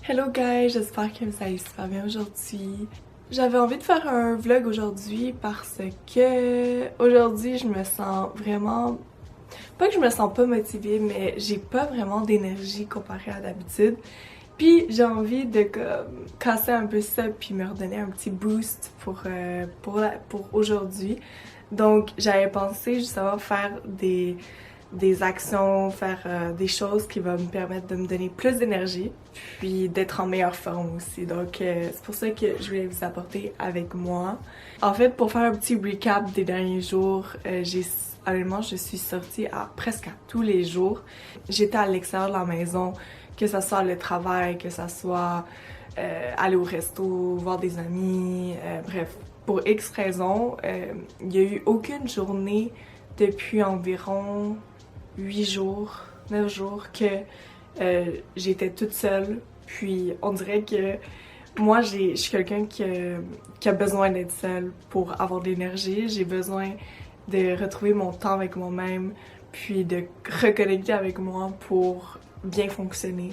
Hello guys, j'espère que vous allez super bien aujourd'hui. J'avais envie de faire un vlog aujourd'hui parce que aujourd'hui je me sens vraiment... Pas que je me sens pas motivée, mais j'ai pas vraiment d'énergie comparée à d'habitude. Puis j'ai envie de casser un peu ça puis me redonner un petit boost pour aujourd'hui. Donc j'avais pensé justement faire des actions, faire des choses qui vont me permettre de me donner plus d'énergie, puis d'être en meilleure forme aussi. Donc c'est pour ça que je voulais vous apporter avec moi. En fait, pour faire un petit recap des derniers jours, honnêtement, je suis sortie presque à tous les jours. J'étais à l'extérieur de la maison, que ça soit le travail, que ça soit aller au resto, voir des amis, bref. Pour X raisons, il n'y a eu aucune journée depuis environ 8 jours, 9 jours que j'étais toute seule. Puis on dirait que moi, je suis quelqu'un qui a besoin d'être seule pour avoir de l'énergie. J'ai besoin de retrouver mon temps avec moi-même, puis de reconnecter avec moi pour bien fonctionner.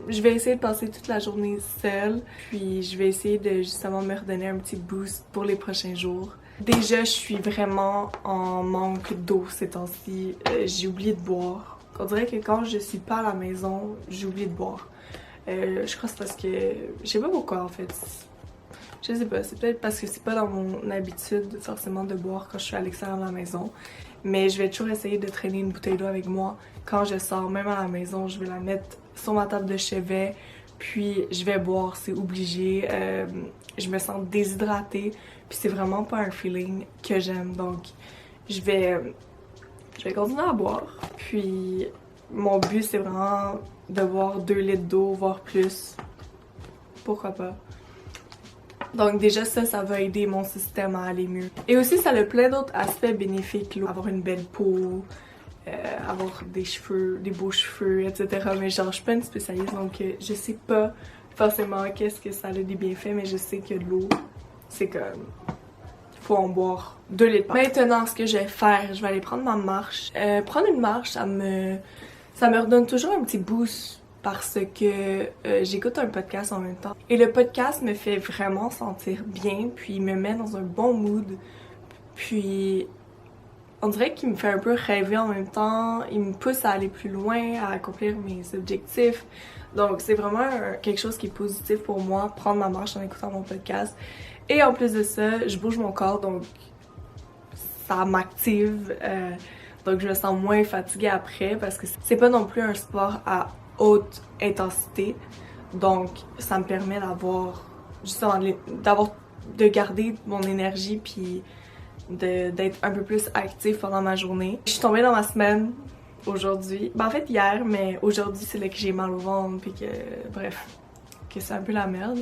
Je vais essayer de passer toute la journée seule, puis je vais essayer de justement me redonner un petit boost pour les prochains jours. Déjà, je suis vraiment en manque d'eau ces temps-ci. J'ai oublié de boire. On dirait que quand je suis pas à la maison, j'ai oublié de boire. Je crois que c'est parce que... Je sais pas pourquoi en fait. Je sais pas, c'est peut-être parce que c'est pas dans mon habitude forcément de boire quand je suis à l'extérieur de la maison. Mais je vais toujours essayer de traîner une bouteille d'eau avec moi. Quand je sors, même à la maison, je vais la mettre sur ma table de chevet. Puis je vais boire, c'est obligé. Je me sens déshydratée. Puis c'est vraiment pas un feeling que j'aime. Donc je vais continuer à boire. Puis mon but c'est vraiment de boire 2 litres d'eau, voire plus. Pourquoi pas. Donc déjà ça va aider mon système à aller mieux. Et aussi ça a plein d'autres aspects bénéfiques. Là. Avoir une belle peau, avoir des cheveux, des beaux cheveux, etc. Mais genre je suis pas une spécialiste donc je sais pas forcément qu'est-ce que ça a des bienfaits, mais je sais que l'eau, c'est comme... faut en boire 2 litres. Maintenant, ce que je vais faire, je vais aller prendre ma marche. Prendre une marche, ça me redonne toujours un petit boost parce que j'écoute un podcast en même temps. Et le podcast me fait vraiment sentir bien, puis il me met dans un bon mood. Puis on dirait qu'il me fait un peu rêver en même temps. Il me pousse à aller plus loin, à accomplir mes objectifs. Donc c'est vraiment quelque chose qui est positif pour moi, prendre ma marche en écoutant mon podcast. Et en plus de ça, je bouge mon corps, donc ça m'active. Donc je me sens moins fatiguée après parce que c'est pas non plus un sport à haute intensité. Donc ça me permet d'avoir justement de garder mon énergie puis d'être un peu plus active pendant ma journée. Je suis tombée dans ma semaine aujourd'hui. Ben en fait hier, mais aujourd'hui c'est là que j'ai mal au ventre puis que bref, que c'est un peu la merde.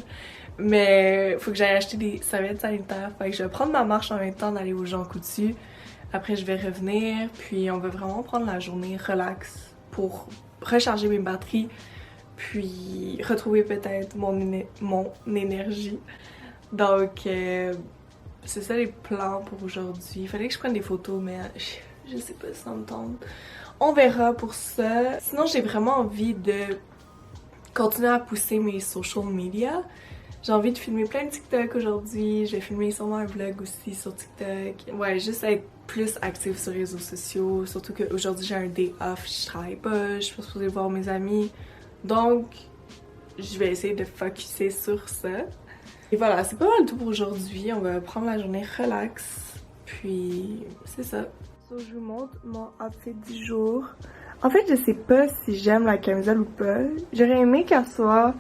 Mais faut que j'aille acheter des serviettes sanitaires. Fait que je vais prendre ma marche en même temps d'aller aux Jean Coutu. Après je vais revenir, puis on va vraiment prendre la journée relax pour recharger mes batteries, puis retrouver peut-être mon énergie. Donc c'est ça les plans pour aujourd'hui. Il fallait que je prenne des photos, mais je sais pas si ça me tente. On verra pour ça. Sinon j'ai vraiment envie de continuer à pousser mes social media. J'ai envie de filmer plein de TikTok aujourd'hui. Je vais filmer sûrement un vlog aussi sur TikTok. Ouais, juste être plus active sur les réseaux sociaux. Surtout qu'aujourd'hui j'ai un day off, je travaille pas, je suis pas supposée voir mes amis. Donc, je vais essayer de focusser sur ça. Et voilà, c'est pas mal tout pour aujourd'hui. On va prendre la journée relax. Puis, c'est ça. So, je vous montre mon outfit du jour. En fait, je sais pas si j'aime la camisole ou pas. J'aurais aimé qu'elle soit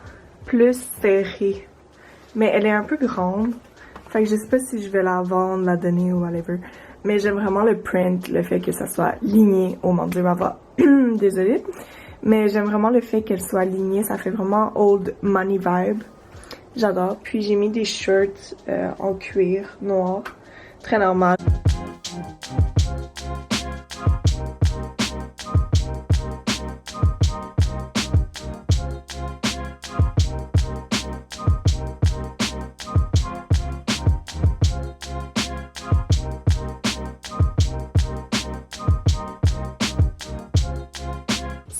plus serrée. Mais elle est un peu grande. Fait que je sais pas si je vais la vendre, la donner ou whatever. Mais j'aime vraiment le print, le fait que ça soit ligné. Oh mon dieu, ma voix. Désolée. Mais j'aime vraiment le fait qu'elle soit lignée. Ça fait vraiment old money vibe. J'adore. Puis j'ai mis des shirts en cuir noir. Très normal.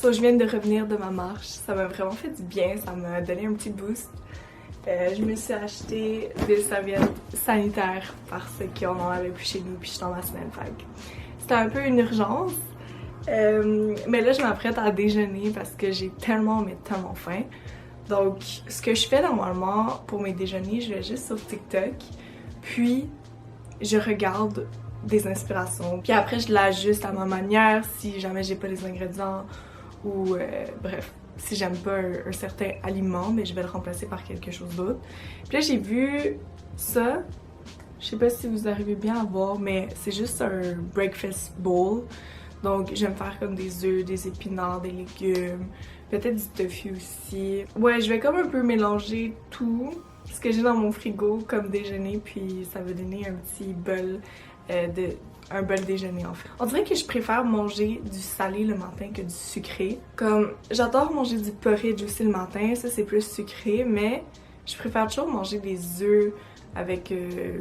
So, je viens de revenir de ma marche, ça m'a vraiment fait du bien, ça m'a donné un petit boost. Je me suis acheté des serviettes sanitaires parce qu'on en avait plus chez nous puis j'étais en ma semaine. C'était un peu une urgence. Mais là, je m'apprête à déjeuner parce que j'ai tellement, mais tellement faim. Donc, ce que je fais normalement pour mes déjeuners, je vais juste sur TikTok, puis je regarde des inspirations. Puis après, je l'ajuste à ma manière si jamais j'ai pas les ingrédients ou bref, si j'aime pas un certain aliment, mais je vais le remplacer par quelque chose d'autre. Puis là, j'ai vu ça. Je sais pas si vous arrivez bien à voir, mais c'est juste un breakfast bowl. Donc, je vais me faire comme des œufs, des épinards, des légumes, peut-être du tofu aussi. Ouais, je vais comme un peu mélanger tout ce que j'ai dans mon frigo comme déjeuner, puis ça va donner un petit bol un bol déjeuner en fait. On dirait que je préfère manger du salé le matin que du sucré. Comme, j'adore manger du porridge aussi le matin, ça c'est plus sucré, mais je préfère toujours manger des œufs avec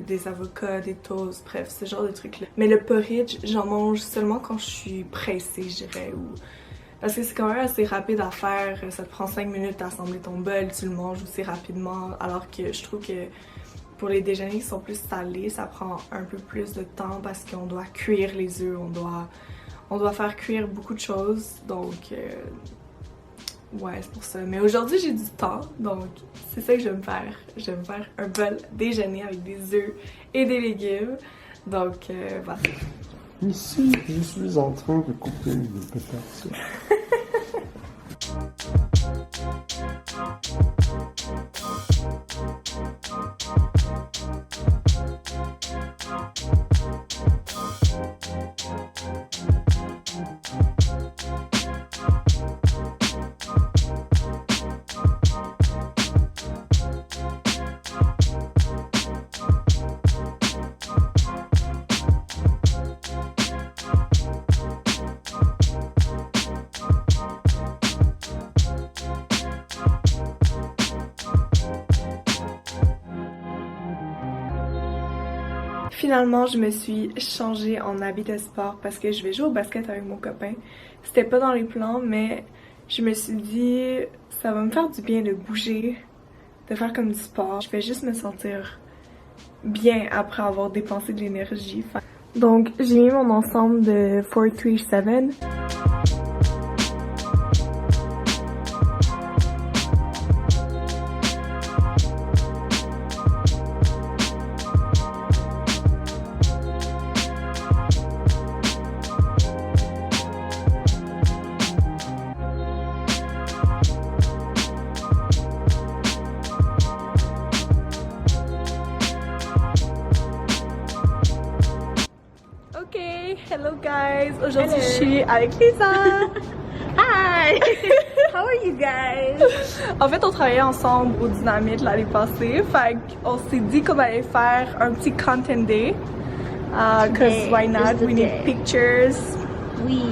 des avocats, des toasts, bref, ce genre de trucs-là. Mais le porridge, j'en mange seulement quand je suis pressée, je dirais, ou... Parce que c'est quand même assez rapide à faire, ça te prend 5 minutes d'assembler ton bol, tu le manges aussi rapidement, alors que je trouve que pour les déjeuners qui sont plus salés, ça prend un peu plus de temps parce qu'on doit cuire les œufs, on doit faire cuire beaucoup de choses, donc ouais, c'est pour ça. Mais aujourd'hui, j'ai du temps, donc c'est ça que je vais me faire. Je vais me faire un bol déjeuner avec des œufs et des légumes, donc voilà. Ici, je suis en train de couper une pétasse. Finalement, je me suis changée en habit de sport parce que je vais jouer au basket avec mon copain. C'était pas dans les plans, mais je me suis dit ça va me faire du bien de bouger, de faire comme du sport. Je vais juste me sentir bien après avoir dépensé de l'énergie. Donc, j'ai mis mon ensemble de 437. Hello guys! Aujourd'hui je suis avec Lisa! Hi! How are you guys? En fait on travaillait ensemble au Dynamite l'année passée, fait qu'on s'est dit qu'on allait faire un petit content day. Cause why not? We need pictures. Oui.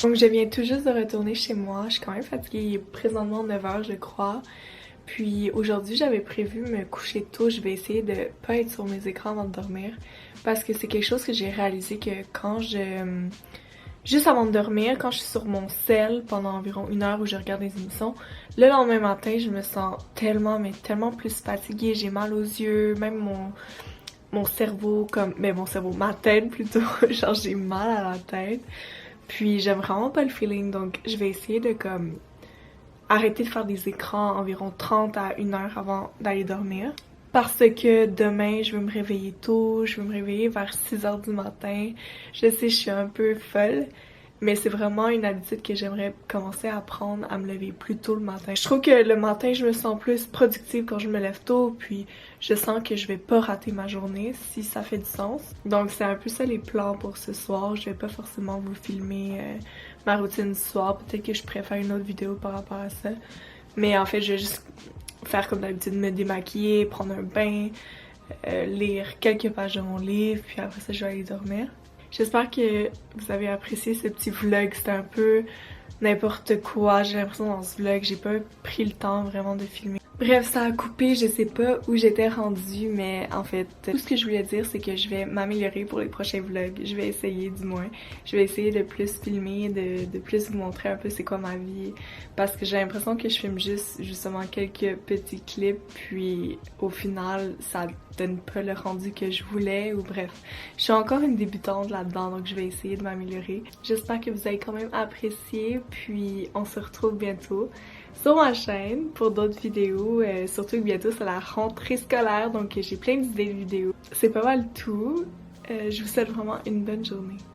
Donc je viens tout juste de retourner chez moi, je suis quand même fatiguée, il est présentement 9h je crois. Puis aujourd'hui j'avais prévu me coucher tôt, je vais essayer de pas être sur mes écrans avant de dormir. Parce que c'est quelque chose que j'ai réalisé que quand je... Juste avant de dormir, quand je suis sur mon cell pendant environ 1 heure où je regarde des émissions, le lendemain matin je me sens tellement, mais tellement plus fatiguée, j'ai mal aux yeux, même mon cerveau, ma tête plutôt, genre j'ai mal à la tête. Puis j'aime vraiment pas le feeling, donc je vais essayer de comme arrêter de faire des écrans environ 30 à 1 heure avant d'aller dormir. Parce que demain, je vais me réveiller tôt, je vais me réveiller vers 6h du matin. Je sais, je suis un peu folle, mais c'est vraiment une habitude que j'aimerais commencer à prendre, à me lever plus tôt le matin. Je trouve que le matin, je me sens plus productive quand je me lève tôt, puis je sens que je vais pas rater ma journée, si ça fait du sens. Donc c'est un peu ça les plans pour ce soir. Je vais pas forcément vous filmer ma routine du soir. Peut-être que je pourrais faire une autre vidéo par rapport à ça. Mais en fait, je vais juste faire comme d'habitude, me démaquiller, prendre un bain, lire quelques pages de mon livre, puis après ça, je vais aller dormir. J'espère que vous avez apprécié ce petit vlog. C'était un peu n'importe quoi. J'ai l'impression dans ce vlog, j'ai pas pris le temps vraiment de filmer. Bref, ça a coupé, je sais pas où j'étais rendue, mais en fait, tout ce que je voulais dire, c'est que je vais m'améliorer pour les prochains vlogs. Je vais essayer, du moins. Je vais essayer de plus filmer, de plus vous montrer un peu c'est quoi ma vie. Parce que j'ai l'impression que je filme justement quelques petits clips, puis au final, ça donne pas le rendu que je voulais, ou bref. Je suis encore une débutante là-dedans, donc je vais essayer de m'améliorer. J'espère que vous avez quand même apprécié, puis on se retrouve bientôt sur ma chaîne pour d'autres vidéos, surtout que bientôt c'est la rentrée scolaire, donc j'ai plein d'idées de vidéos. C'est pas mal tout. Je vous souhaite vraiment une bonne journée.